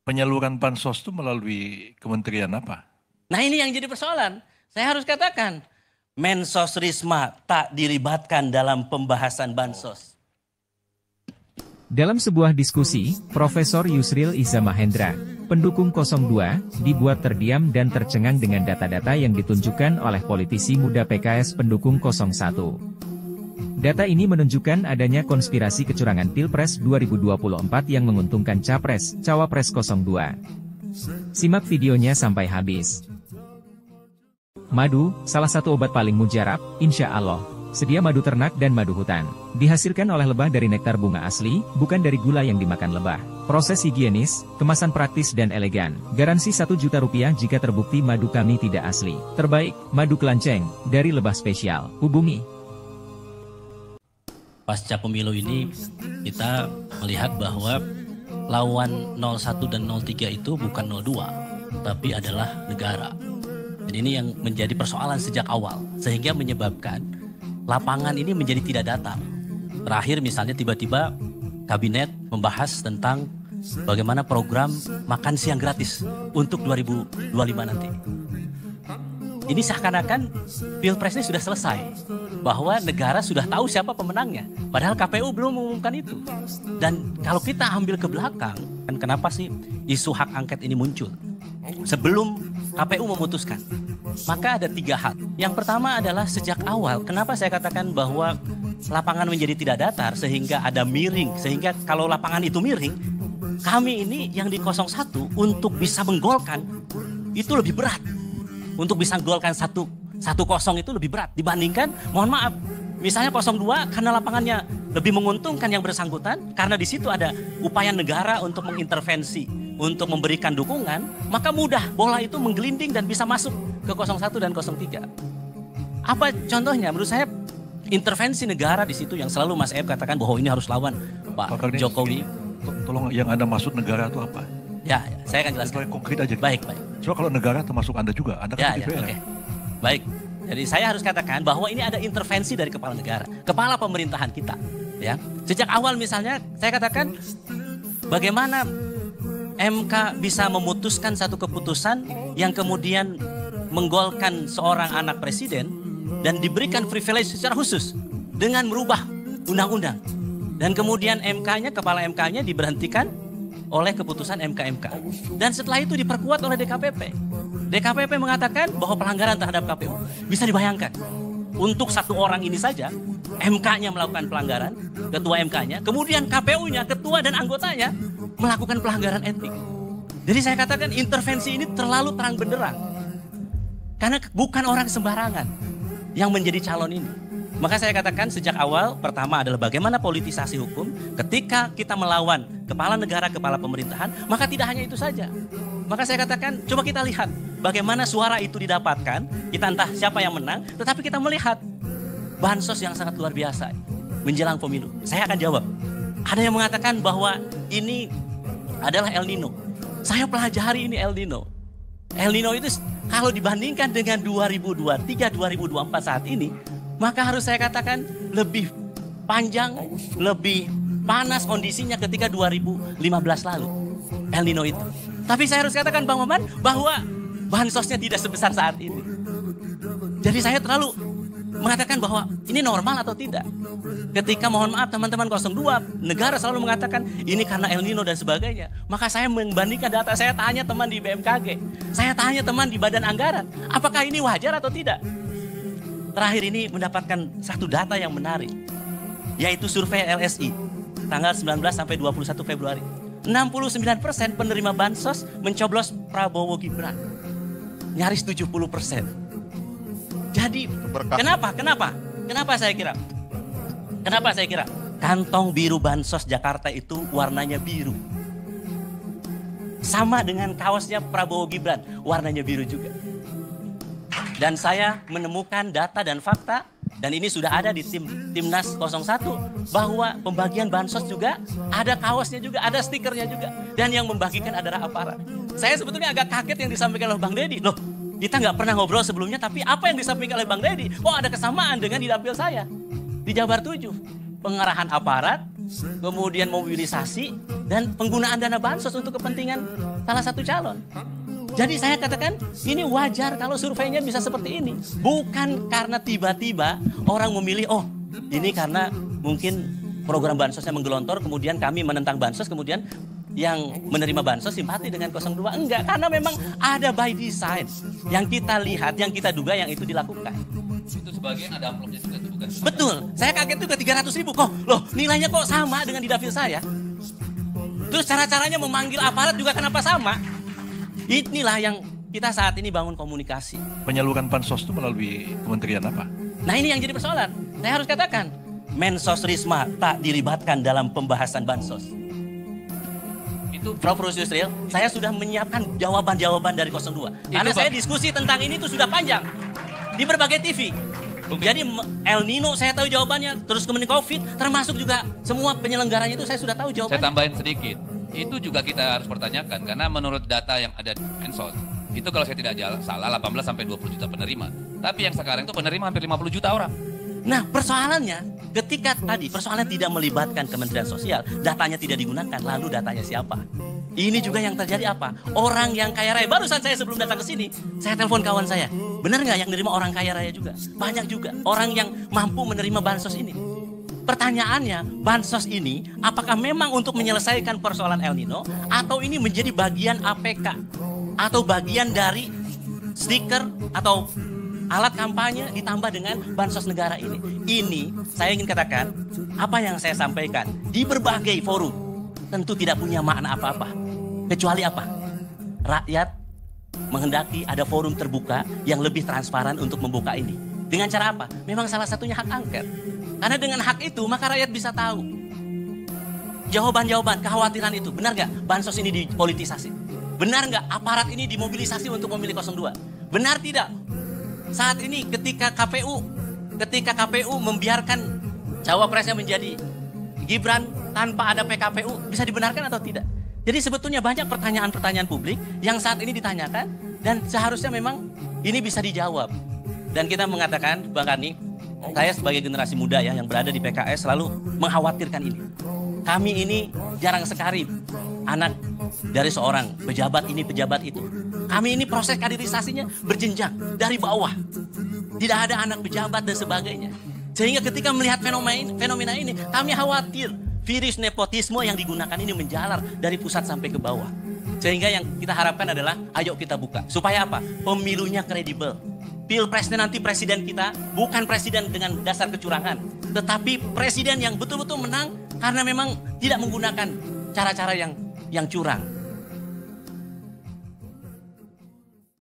penyaluran bansos itu melalui kementerian apa? Nah ini yang jadi persoalan. Saya harus katakan, Mensos Risma tak dilibatkan dalam pembahasan bansos. Dalam sebuah diskusi, Profesor Yusril Iza Mahendra, pendukung 02, dibuat terdiam dan tercengang dengan data-data yang ditunjukkan oleh politisi muda PKS pendukung 01. Data ini menunjukkan adanya konspirasi kecurangan Pilpres 2024 yang menguntungkan Capres, Cawapres 02. Simak videonya sampai habis. Madu, salah satu obat paling mujarab, insya Allah. Sedia madu ternak dan madu hutan. Dihasilkan oleh lebah dari nektar bunga asli, bukan dari gula yang dimakan lebah. Proses higienis, kemasan praktis dan elegan. Garansi 1 juta rupiah jika terbukti madu kami tidak asli. Terbaik, madu kelanceng, dari lebah spesial. Hubungi. Pasca pemilu ini, kita melihat bahwa lawan 01 dan 03 itu bukan 02, tapi adalah negara. Dan ini yang menjadi persoalan sejak awal, sehingga menyebabkan lapangan ini menjadi tidak datang. Terakhir misalnya tiba-tiba kabinet membahas tentang bagaimana program makan siang gratis untuk 2025 nanti. Ini seakan-akan Pilpres ini sudah selesai, bahwa negara sudah tahu siapa pemenangnya. Padahal KPU belum mengumumkan itu. Dan kalau kita ambil ke belakang, kan kenapa sih isu hak angket ini muncul? Sebelum KPU memutuskan, maka ada 3 hal. Yang pertama adalah sejak awal, kenapa saya katakan bahwa lapangan menjadi tidak datar sehingga ada miring, sehingga kalau lapangan itu miring, kami ini yang di 01 untuk bisa menggolkan itu lebih berat. Untuk bisa menggolkan 1-0 itu lebih berat dibandingkan, mohon maaf, misalnya 02 karena lapangannya lebih menguntungkan yang bersangkutan, karena di situ ada upaya negara untuk mengintervensi, untuk memberikan dukungan, maka mudah bola itu menggelinding dan bisa masuk ke 01 dan 03. Apa contohnya? Menurut saya intervensi negara di situ yang selalu Mas Eb katakan bahwa ini harus lawan Pak Jokowi. Tolong yang Anda maksud negara itu apa? Ya, saya akan jelaskan. Konkret aja. Baik. Coba kalau negara termasuk Anda juga, Anda kan DPR. Oke. Baik. Jadi saya harus katakan bahwa ini ada intervensi dari kepala negara, kepala pemerintahan kita. Ya, sejak awal misalnya saya katakan bagaimana MK bisa memutuskan satu keputusan yang kemudian menggolkan seorang anak presiden dan diberikan privilege secara khusus dengan merubah undang-undang. Dan kemudian MK-nya, kepala MK-nya diberhentikan oleh keputusan MK-MK. Dan setelah itu diperkuat oleh DKPP. DKPP mengatakan bahwa pelanggaran terhadap KPU. Bisa dibayangkan, untuk satu orang ini saja, MK-nya melakukan pelanggaran, ketua MK-nya, kemudian KPU-nya, ketua dan anggotanya, melakukan pelanggaran etik. Jadi saya katakan intervensi ini terlalu terang benderang. Karena bukan orang sembarangan yang menjadi calon ini. Maka saya katakan sejak awal, pertama adalah bagaimana politisasi hukum. Ketika kita melawan kepala negara, kepala pemerintahan, maka tidak hanya itu saja. Maka saya katakan, coba kita lihat bagaimana suara itu didapatkan. Kita entah siapa yang menang, tetapi kita melihat bansos yang sangat luar biasa menjelang pemilu. Saya akan jawab. Ada yang mengatakan bahwa ini adalah El Nino. Saya pelajari ini El Nino. El Nino itu kalau dibandingkan dengan 2023, 2024 saat ini, maka harus saya katakan lebih panjang, lebih panas kondisinya ketika 2015 lalu. El Nino itu. Tapi saya harus katakan Bang Maman bahwa bansosnya tidak sebesar saat ini. Jadi saya terlalu mengatakan bahwa ini normal atau tidak. Ketika mohon maaf teman-teman 02, negara selalu mengatakan ini karena El Nino dan sebagainya. Maka saya membandingkan data, saya tanya teman di BMKG, saya tanya teman di Badan Anggaran, apakah ini wajar atau tidak? Terakhir ini mendapatkan satu data yang menarik, yaitu survei LSI tanggal 19 sampai 21 Februari. 69% penerima bansos mencoblos Prabowo Gibran. Nyaris 70%. Jadi Kenapa saya kira? Kenapa saya kira? Kantong biru bansos Jakarta itu warnanya biru. Sama dengan kaosnya Prabowo Gibran, warnanya biru juga. Dan saya menemukan data dan fakta, dan ini sudah ada di Timnas 01, bahwa pembagian bansos juga, ada kaosnya juga, ada stikernya juga. Dan yang membagikan adalah aparat. Saya sebetulnya agak kaget yang disampaikan oleh Bang Deddy. Loh, kita nggak pernah ngobrol sebelumnya, tapi apa yang disampaikan oleh Bang Deddy? Oh, ada kesamaan dengan di dapil saya. Di Jabar 7, pengerahan aparat kemudian mobilisasi, dan penggunaan dana bansos untuk kepentingan salah satu calon. Jadi saya katakan ini wajar kalau surveinya bisa seperti ini. Bukan karena tiba-tiba orang memilih, oh ini karena mungkin program bansosnya menggelontor, kemudian kami menentang bansos, kemudian yang menerima bansos simpati dengan 02. Enggak, karena memang ada by design. Yang kita lihat, yang kita duga yang itu dilakukan. Itu sebagian ada amplopnya juga tuh, bukan? Betul, saya kaget juga 300.000 kok. Loh nilainya kok sama dengan di dapil saya. Terus cara-caranya memanggil aparat juga kenapa sama? Inilah yang kita saat ini bangun komunikasi. Penyaluran bansos itu melalui kementerian apa? Nah ini yang jadi persoalan. Saya harus katakan, Mensos Risma tak dilibatkan dalam pembahasan bansos. Itu Prof. Yusril, saya sudah menyiapkan jawaban-jawaban dari 02. Karena saya diskusi tentang ini itu sudah panjang. Di berbagai TV. Jadi El Nino saya tahu jawabannya, terus kemudian COVID, termasuk juga semua penyelenggaranya itu saya sudah tahu jawabannya. Saya tambahin sedikit. Itu juga kita harus pertanyakan, karena menurut data yang ada di Mensos, itu kalau saya tidak salah 18 sampai 20 juta penerima. Tapi yang sekarang itu penerima hampir 50 juta orang. Nah persoalannya, ketika tadi persoalan tidak melibatkan Kementerian Sosial, datanya tidak digunakan, lalu datanya siapa? Ini juga yang terjadi apa? Orang yang kaya raya, barusan saya sebelum datang ke sini, saya telepon kawan saya. Benar nggak yang menerima orang kaya raya juga? Banyak juga orang yang mampu menerima bansos ini. Pertanyaannya, bansos ini apakah memang untuk menyelesaikan persoalan El Nino atau ini menjadi bagian APK atau bagian dari stiker atau alat kampanye ditambah dengan bansos negara ini. Ini saya ingin katakan, apa yang saya sampaikan di berbagai forum tentu tidak punya makna apa-apa. Kecuali apa? Rakyat menghendaki ada forum terbuka yang lebih transparan untuk membuka ini. Dengan cara apa? Memang salah satunya hak angket. Karena dengan hak itu maka rakyat bisa tahu jawaban-jawaban kekhawatiran itu. Benar nggak bansos ini dipolitisasi? Benar nggak aparat ini dimobilisasi untuk memilih 02? Benar tidak? Saat ini ketika KPU membiarkan cawapresnya menjadi Gibran tanpa ada PKPU, bisa dibenarkan atau tidak? Jadi sebetulnya banyak pertanyaan-pertanyaan publik yang saat ini ditanyakan dan seharusnya memang ini bisa dijawab. Dan kita mengatakan, Bang Karni, saya sebagai generasi muda ya yang berada di PKS selalu mengkhawatirkan ini. Kami ini jarang sekali anak dari seorang pejabat ini, pejabat itu. Kami ini proses kaderisasinya berjenjang dari bawah. Tidak ada anak pejabat dan sebagainya. Sehingga ketika melihat fenomena ini, kami khawatir virus nepotisme yang digunakan ini menjalar dari pusat sampai ke bawah. Sehingga yang kita harapkan adalah ayo kita buka. Supaya apa? Pemilunya kredibel. Pilpresnya nanti presiden kita bukan presiden dengan dasar kecurangan, tetapi presiden yang betul-betul menang karena memang tidak menggunakan cara-cara yang curang.